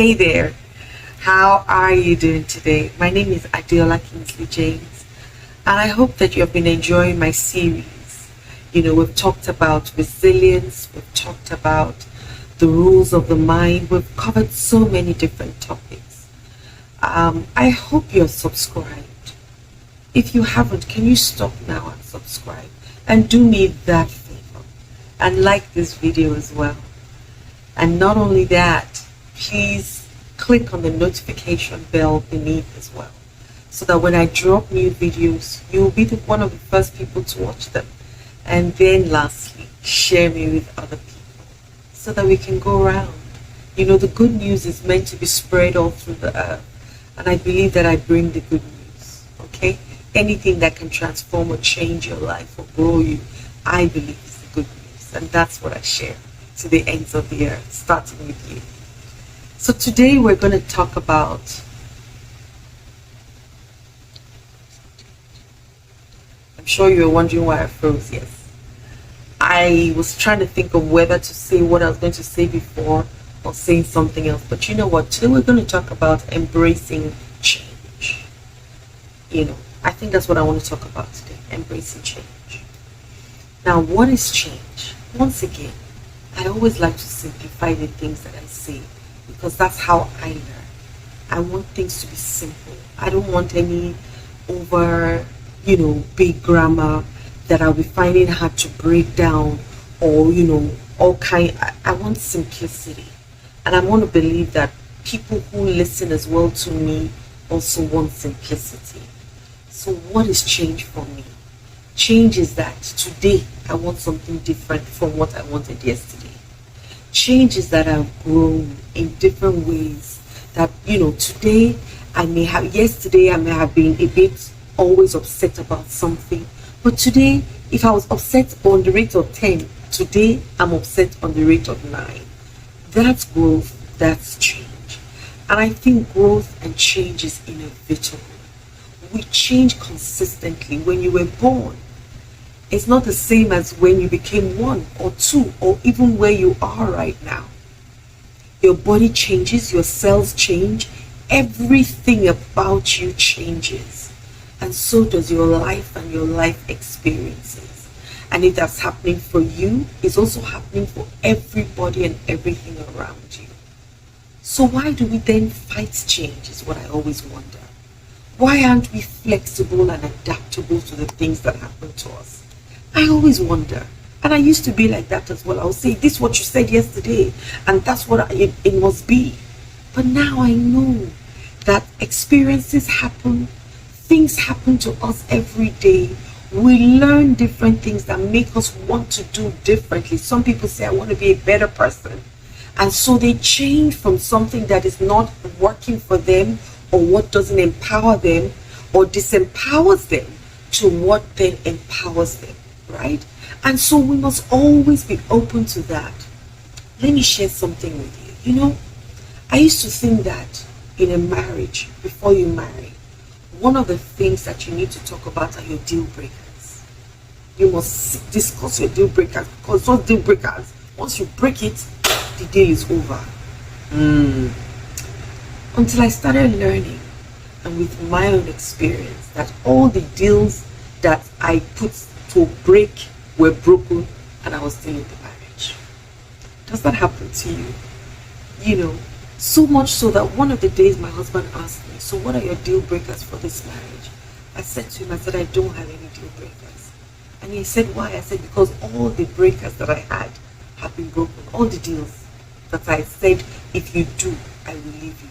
Hey there, how are you doing today? My name is Adeola Kingsley James, and I hope that you have been enjoying my series. We've talked about resilience, we've talked about the rules of the mind, we've covered so many different topics. I hope you're subscribed. If you haven't, can you stop now and subscribe? And do me that favor and like this video as well. And not only that, please click on the notification bell beneath as well, so that when I drop new videos, you'll be one of the first people to watch them. And then lastly, share me with other people so that we can go around. The good news is meant to be spread all through the earth, and I believe that I bring the good news. Okay, anything that can transform or change your life or grow you, I believe is the good news, and that's what I share to the ends of the earth, starting with you. So today we're going to talk about, I'm sure you're wondering why I froze. Yes, I was trying to think of whether to say what I was going to say before or saying something else, but you know what, today we're going to talk about embracing change. I think that's what I want to talk about today, embracing change. Now, what is change? Once again, I always like to simplify the things that I say, because that's how I learn. I want things to be simple. I don't want any over, big grammar that I'll be finding hard to break down, or, all kind. I want simplicity. And I want to believe that people who listen as well to me also want simplicity. So what is change for me? Change is that today I want something different from what I wanted yesterday. Change is that I've grown in different ways. That, today yesterday I may have been a bit always upset about something. But today, if I was upset on the rate of 10, today I'm upset on the rate of 9. That's growth, that's change. And I think growth and change is inevitable. We change consistently. When you were born, it's not the same as when you became 1 or 2 or even where you are right now. Your body changes, your cells change, everything about you changes. And so does your life and your life experiences. And if that's happening for you, it's also happening for everybody and everything around you. So why do we then fight change is what I always wonder. Why aren't we flexible and adaptable to the things that happen to us? I always wonder, and I used to be like that as well. I would say, this is what you said yesterday, and that's what it must be. But now I know that experiences happen, things happen to us every day. We learn different things that make us want to do differently. Some people say, I want to be a better person. And so they change from something that is not working for them, or what doesn't empower them or disempowers them, to what then empowers them. Right? And so we must always be open to that. Let me share something with you. I used to think that in a marriage, before you marry, one of the things that you need to talk about are your deal breakers. You must discuss your deal breakers, because those deal breakers, once you break it, the deal is over. Until I started learning, and with my own experience, that all the deals that I put to break were broken, and I was still in the marriage. Does that happen to you? So much so that one of the days my husband asked me, so what are your deal breakers for this marriage? I said to him, I don't have any deal breakers. And he said, why? I said, because all the breakers that I had have been broken. All the deals that I said, if you do, I will leave you.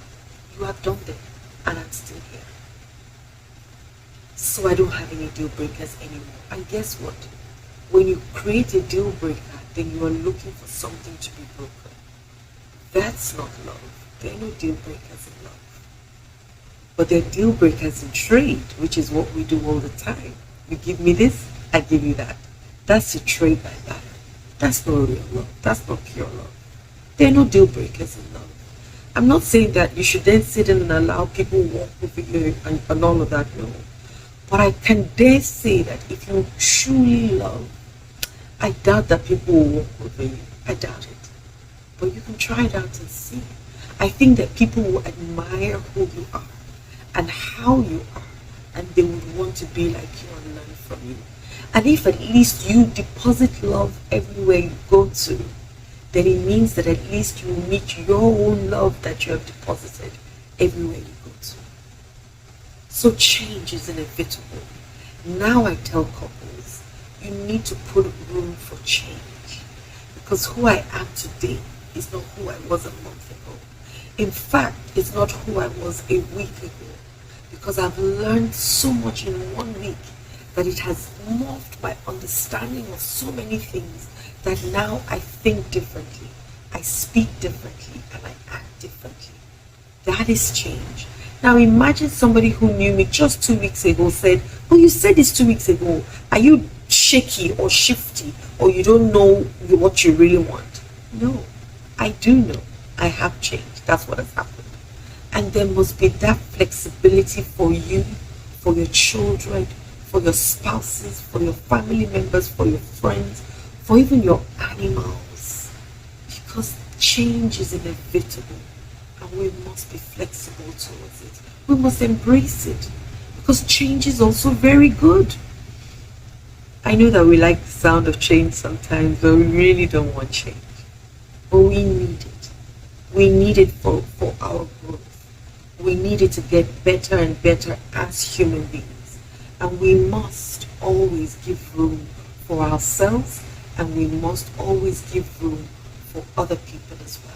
You have done them, and I'm still here. So I don't have any deal breakers anymore. And guess what? When you create a deal breaker, then you are looking for something to be broken. That's not love. There are no deal breakers in love. But there are deal breakers in trade, which is what we do all the time. You give me this, I give you that. That's a trade by barter. That's not real love. That's not pure love. There are no deal breakers in love. I'm not saying that you should then sit in and allow people walk with you and all of that, no. But I can dare say that if you truly love, I doubt that people will walk over you. I doubt it. But you can try it out and see. I think that people will admire who you are and how you are, and they would want to be like you and learn from you. And if at least you deposit love everywhere you go to, then it means that at least you will meet your own love that you have deposited everywhere you go to. So change is inevitable. Now I tell couples, you need to put room for change, because who I am today is not who I was a month ago. In fact, it's not who I was a week ago, because I've learned so much in 1 week that it has morphed my understanding of so many things that now I think differently, I speak differently, and I act differently. That is change. Now imagine somebody who knew me just 2 weeks ago said, "Oh, you said this 2 weeks ago. Are you shaky or shifty, or you don't know what you really want?" No, I do know. I have changed. That's what has happened. And there must be that flexibility for you, for your children, for your spouses, for your family members, for your friends, for even your animals. Because change is inevitable, and we must be flexible towards it. We must embrace it, because change is also very good. I know that we like the sound of change sometimes, but we really don't want change. But we need it. We need it for our growth. We need it to get better and better as human beings. And we must always give room for ourselves, and we must always give room for other people as well.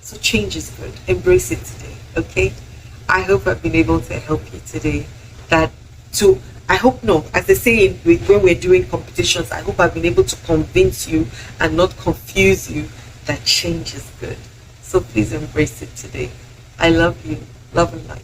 So change is good. Embrace it today, okay? I hope I've been able to help you today. As they say when we're doing competitions, I hope I've been able to convince you and not confuse you that change is good. So please embrace it today. I love you. Love and light.